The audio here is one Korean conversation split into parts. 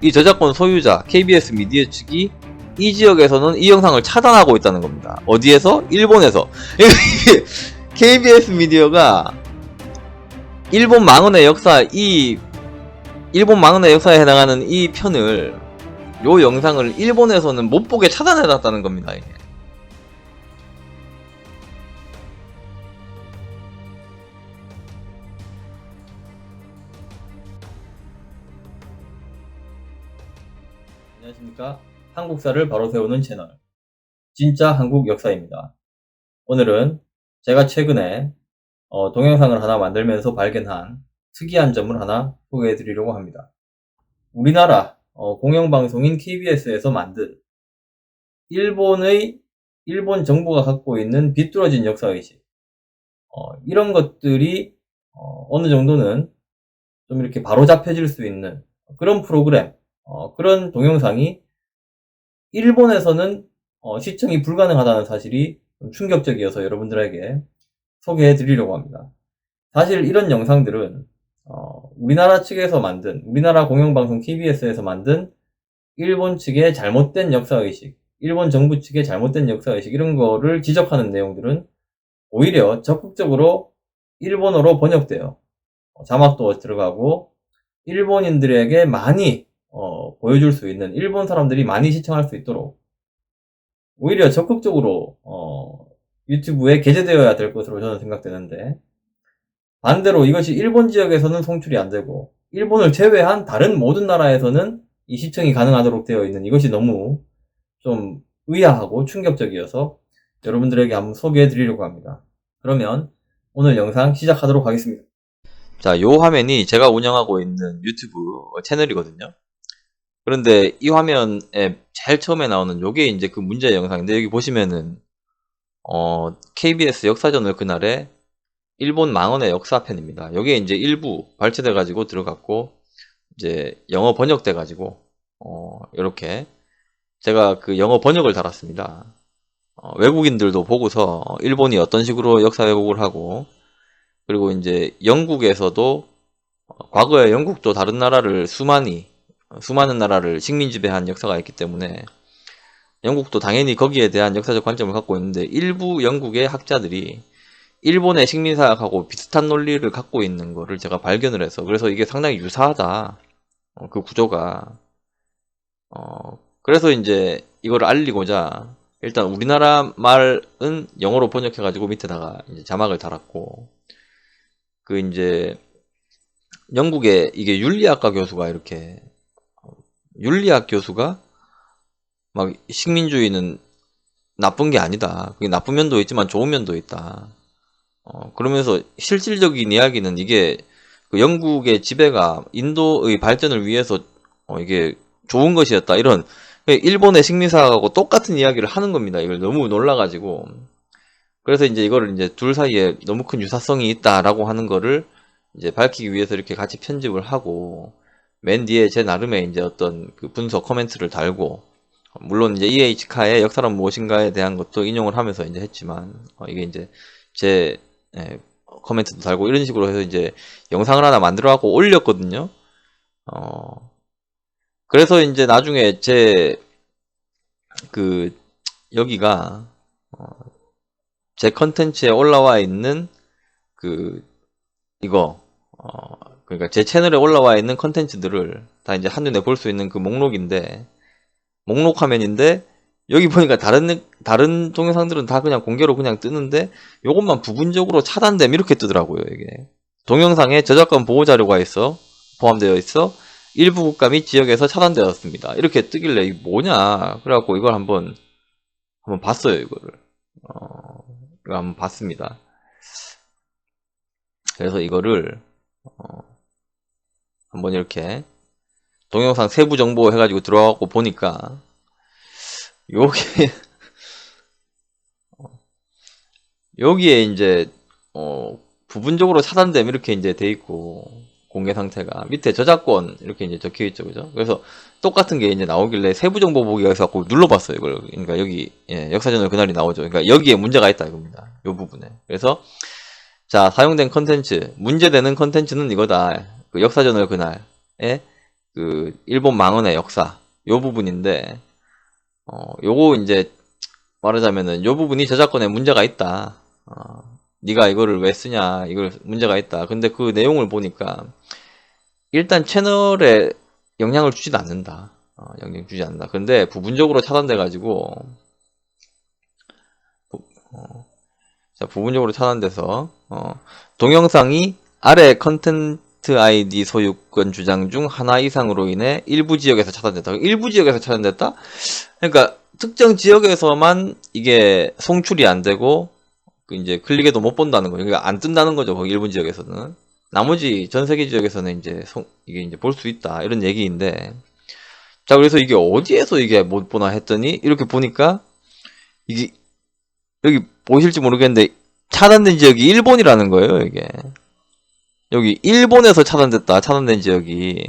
이 저작권 소유자 KBS 미디어 측이 이 지역에서는 이 영상을 차단하고 있다는 겁니다. 어디에서? 일본에서. KBS 미디어가 일본 망언의 역사에 해당하는 이 편을, 요 영상을 일본에서는 못 보게 차단해놨다는 겁니다. 이게. 안녕하십니까. 한국사를 바로 세우는 채널 진짜 한국 역사입니다. 오늘은 제가 최근에 동영상을 하나 만들면서 발견한 특이한 점을 하나 소개해 드리려고 합니다. 우리나라 공영방송인 KBS에서 만든 일본 정부가 갖고 있는 비뚤어진 역사의식, 이런 것들이 어느 정도는 좀 이렇게 바로잡혀질 수 있는 그런 프로그램, 그런 동영상이 일본에서는 시청이 불가능하다는 사실이 좀 충격적이어서 여러분들에게 소개해 드리려고 합니다. 사실 이런 영상들은 우리나라 측에서 만든, 우리나라 공영방송 KBS에서 만든 일본 측의 잘못된 역사의식, 일본 정부 측의 잘못된 역사의식, 이런 거를 지적하는 내용들은 오히려 적극적으로 일본어로 번역돼요. 자막도 들어가고 일본인들에게 많이 보여줄 수 있는, 일본 사람들이 많이 시청할 수 있도록 오히려 적극적으로 유튜브에 게재되어야 될 것으로 저는 생각되는데, 반대로 이것이 일본 지역에서는 송출이 안 되고 일본을 제외한 다른 모든 나라에서는 이 시청이 가능하도록 되어 있는, 이것이 너무 좀 의아하고 충격적이어서 여러분들에게 한번 소개해 드리려고 합니다. 그러면 오늘 영상 시작하도록 하겠습니다. 자, 요 화면이 제가 운영하고 있는 유튜브 채널이거든요. 그런데 이 화면에 제일 처음에 나오는 요게 이제 그 문제 영상인데, 여기 보시면은 KBS 역사전을 그날에 일본 망언의 역사편입니다. 여기에 이제 일부 발췌돼 가지고 들어갔고, 이제 영어 번역돼 가지고 이렇게 제가 그 영어 번역을 달았습니다. 외국인들도 보고서 일본이 어떤 식으로 역사 왜곡을 하고, 그리고 이제 영국에서도 과거에 영국도 다른 나라를 수많은 나라를 식민 지배한 역사가 있기 때문에 영국도 당연히 거기에 대한 역사적 관점을 갖고 있는데, 일부 영국의 학자들이 일본의 식민사학하고 비슷한 논리를 갖고 있는 거를 제가 발견을 해서, 그래서 이게 상당히 유사하다, 그 구조가. 그래서 이제 이걸 알리고자 일단 우리나라 말은 영어로 번역해가지고 밑에다가 이제 자막을 달았고, 그 이제 영국의 이게 윤리학과 교수가 이렇게, 윤리학 교수가 막 식민주의는 나쁜 게 아니다, 그게 나쁜 면도 있지만 좋은 면도 있다, 그러면서 실질적인 이야기는 이게 그 영국의 지배가 인도의 발전을 위해서 이게 좋은 것이었다, 이런 일본의 식민사하고 똑같은 이야기를 하는 겁니다. 이걸 너무 놀라가지고. 그래서 이제 이거를 이제 둘 사이에 너무 큰 유사성이 있다라고 하는 거를 이제 밝히기 위해서 이렇게 같이 편집을 하고, 맨 뒤에 제 나름의 이제 어떤 그 분석 코멘트를 달고, 물론 이제 EH카의 역사란 무엇인가에 대한 것도 인용을 하면서 이제 했지만, 이게 이제 제 코멘트도 달고 이런 식으로 해서 이제 영상을 하나 만들어 갖고 올렸거든요. 그래서 이제 나중에 여기가 제 컨텐츠에 올라와 있는 그러니까 제 채널에 올라와 있는 컨텐츠들을 다 이제 한눈에 볼 수 있는 그 목록 화면인데, 여기 보니까 다른 동영상들은 다 그냥 공개로 그냥 뜨는데 요것만 부분적으로 차단됨 이렇게 뜨더라고요. 이게 동영상에 저작권 보호 자료가 포함되어 있어 일부 국가 및 지역에서 차단되었습니다, 이렇게 뜨길래 이게 뭐냐, 그래갖고 이걸 한번 봤어요. 이거 한번 봤습니다. 그래서 이거를 한번 이렇게 동영상 세부 정보 해가지고 들어가고 보니까 여기에 이제 부분적으로 차단됨 이렇게 이제 돼 있고, 공개 상태가 밑에 저작권 이렇게 이제 적혀 있죠, 그죠? 그래서 똑같은 게 이제 나오길래 세부 정보 보기가 해서 갖고 눌러봤어요, 이걸. 그러니까 여기 역사전을 그날이 나오죠. 그러니까 여기에 문제가 있다 이겁니다, 이 부분에. 그래서 자, 사용된 컨텐츠, 문제되는 컨텐츠는 이거다. 그 역사전을 그날에 그 일본 망언의 역사 요 부분인데, 요거 이제 말하자면은 요 부분이 저작권에 문제가 있다. 네가 이거를 왜 쓰냐, 이걸 문제가 있다. 근데 그 내용을 보니까 일단 채널에 영향을 주지도 않는다. 영향 주지 않는다. 근데 부분적으로 차단돼 가지고, 자, 부분적으로 차단돼서 동영상이 아래 컨텐트 아이디 소유권 주장 중 하나 이상으로 인해 일부 지역에서 차단됐다. 일부 지역에서 차단됐다? 그러니까 특정 지역에서만 이게 송출이 안 되고 이제 클릭해도 못 본다는 거예요. 그러니까 안 뜬다는 거죠. 거기 일부 지역에서는. 나머지 전 세계 지역에서는 이제 이게 이제 볼 수 있다, 이런 얘기인데, 자, 그래서 이게 어디에서 이게 못 보나 했더니 이렇게 보니까 이게 여기 보실지 모르겠는데 차단된 지역이 일본이라는 거예요. 이게 여기 일본에서 차단된 지역이.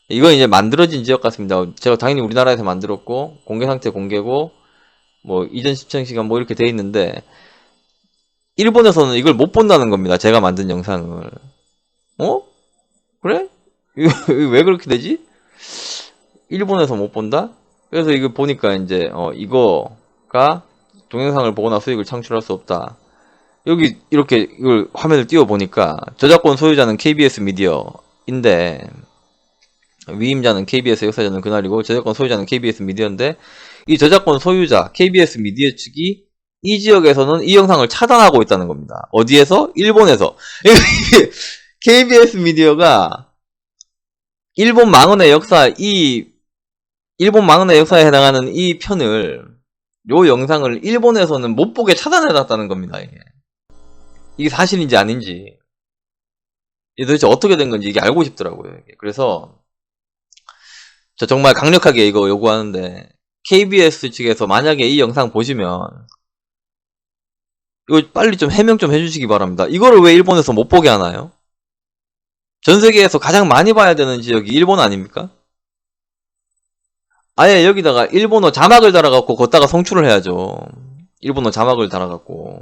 이건 이제 만들어진 지역 같습니다. 제가 당연히 우리나라에서 만들었고 공개 상태 공개고 뭐 이전 시청 시간 뭐 이렇게 돼 있는데, 일본에서는 이걸 못 본다는 겁니다. 제가 만든 영상을. 그래? 이거 왜 그렇게 되지? 일본에서 못 본다? 그래서 이거 보니까 이제 이거가 동영상을 보거나 수익을 창출할 수 없다. 여기 이렇게 이걸 화면을 띄워 보니까 저작권 소유자는 KBS 미디어인데, 위임자는 KBS 역사자는 그날이고 저작권 소유자는 KBS 미디어인데, 이 저작권 소유자 KBS 미디어 측이 이 지역에서는 이 영상을 차단하고 있다는 겁니다. 어디에서? 일본에서. KBS 미디어가 일본 망언의 역사에 해당하는 이 편을, 요 영상을 일본에서는 못 보게 차단해놨다는 겁니다. 이게 사실인지 아닌지, 이게 도대체 어떻게 된 건지 이게 알고 싶더라고요. 그래서 저 정말 강력하게 이거 요구하는데, KBS 측에서 만약에 이 영상 보시면 이거 빨리 좀 해명 좀 해주시기 바랍니다. 이거를 왜 일본에서 못 보게 하나요? 전 세계에서 가장 많이 봐야 되는 지역이 일본 아닙니까? 아예 여기다가 일본어 자막을 달아갖고 걷다가 송출을 해야죠. 일본어 자막을 달아갖고.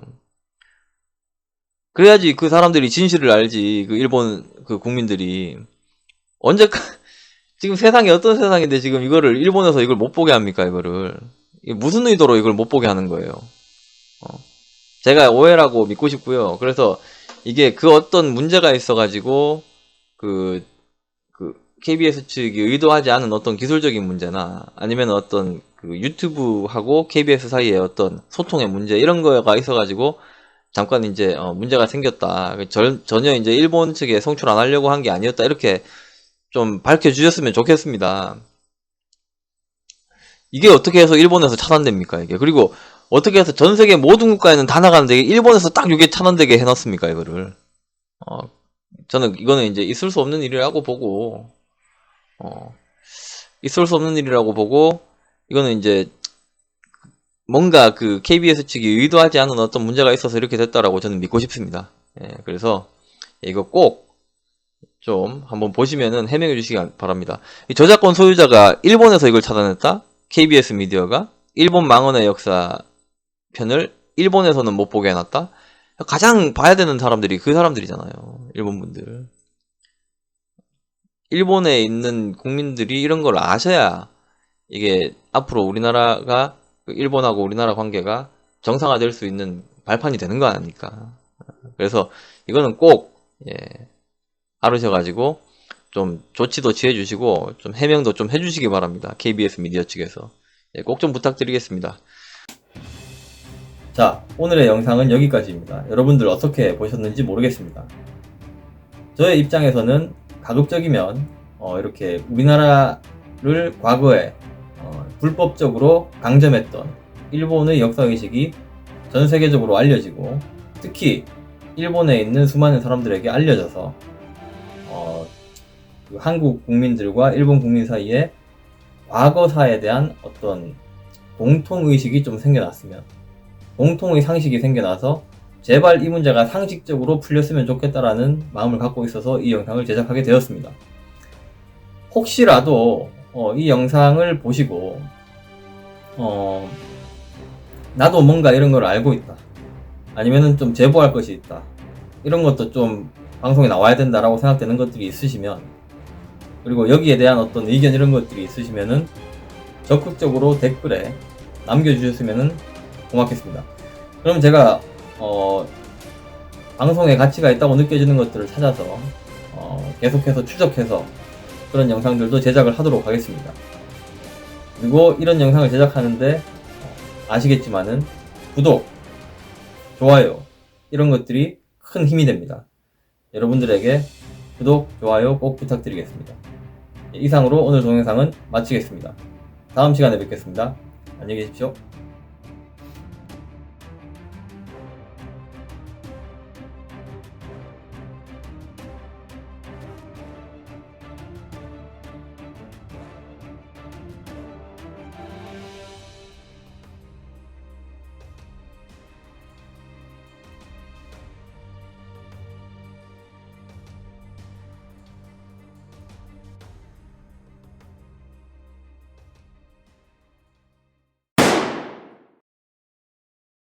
그래야지 그 사람들이 진실을 알지. 그 일본 그 국민들이. 지금 세상이 어떤 세상인데 지금 이거를 일본에서 이걸 못 보게 합니까, 이거를. 이게 무슨 의도로 이걸 못 보게 하는 거예요. 제가 오해라고 믿고 싶고요. 그래서 이게 그 어떤 문제가 있어가지고 그 KBS 측이 의도하지 않은 어떤 기술적인 문제나 아니면 어떤 그 유튜브하고 KBS 사이에 어떤 소통의 문제, 이런 거가 있어가지고 잠깐 이제 문제가 생겼다. 전혀 이제 일본 측에 송출 안 하려고 한 게 아니었다. 이렇게 좀 밝혀주셨으면 좋겠습니다. 이게 어떻게 해서 일본에서 차단됩니까, 이게? 그리고 어떻게 해서 전 세계 모든 국가에는 다 나가는데 일본에서 딱 이게 차단되게 해놨습니까, 이거를? 저는 이거는 이제 있을 수 없는 일이라고 보고, 이거는 이제 뭔가 그 KBS 측이 의도하지 않은 어떤 문제가 있어서 이렇게 됐다라고 저는 믿고 싶습니다. 그래서 이거 꼭 좀 한번 보시면은 해명해 주시기 바랍니다. 이 저작권 소유자가 일본에서 이걸 차단했다? KBS 미디어가 일본 망언의 역사 편을 일본에서는 못 보게 해놨다? 가장 봐야 되는 사람들이 그 사람들이잖아요. 일본 분들. 일본에 있는 국민들이 이런 걸 아셔야 이게 앞으로 우리나라가, 일본하고 우리나라 관계가 정상화될 수 있는 발판이 되는 거 아닙니까? 그래서 이거는 꼭 알으셔가지고 좀 조치도 취해주시고 좀 해명도 좀 해주시기 바랍니다. KBS 미디어 측에서 꼭 좀 부탁드리겠습니다. 자, 오늘의 영상은 여기까지입니다. 여러분들 어떻게 보셨는지 모르겠습니다. 저의 입장에서는 가급적이면 이렇게 우리나라를 과거에 불법적으로 강점했던 일본의 역사의식이 전 세계적으로 알려지고, 특히 일본에 있는 수많은 사람들에게 알려져서 그 한국 국민들과 일본 국민 사이에 과거사에 대한 어떤 공통의식이 좀 생겨났으면, 공통의 상식이 생겨나서 제발 이 문제가 상식적으로 풀렸으면 좋겠다라는 마음을 갖고 있어서 이 영상을 제작하게 되었습니다. 혹시라도 이 영상을 보시고 나도 뭔가 이런 걸 알고 있다, 아니면은 좀 제보할 것이 있다, 이런 것도 좀 방송에 나와야 된다라고 생각되는 것들이 있으시면 그리고 여기에 대한 어떤 의견 이런 것들이 있으시면은 적극적으로 댓글에 남겨주셨으면 고맙겠습니다. 그럼 제가 방송에 가치가 있다고 느껴지는 것들을 찾아서 계속해서 추적해서 그런 영상들도 제작을 하도록 하겠습니다. 그리고 이런 영상을 제작하는데 아시겠지만은 구독, 좋아요 이런 것들이 큰 힘이 됩니다. 여러분들에게 구독, 좋아요 꼭 부탁드리겠습니다. 이상으로 오늘 동영상은 마치겠습니다. 다음 시간에 뵙겠습니다. 안녕히 계십시오.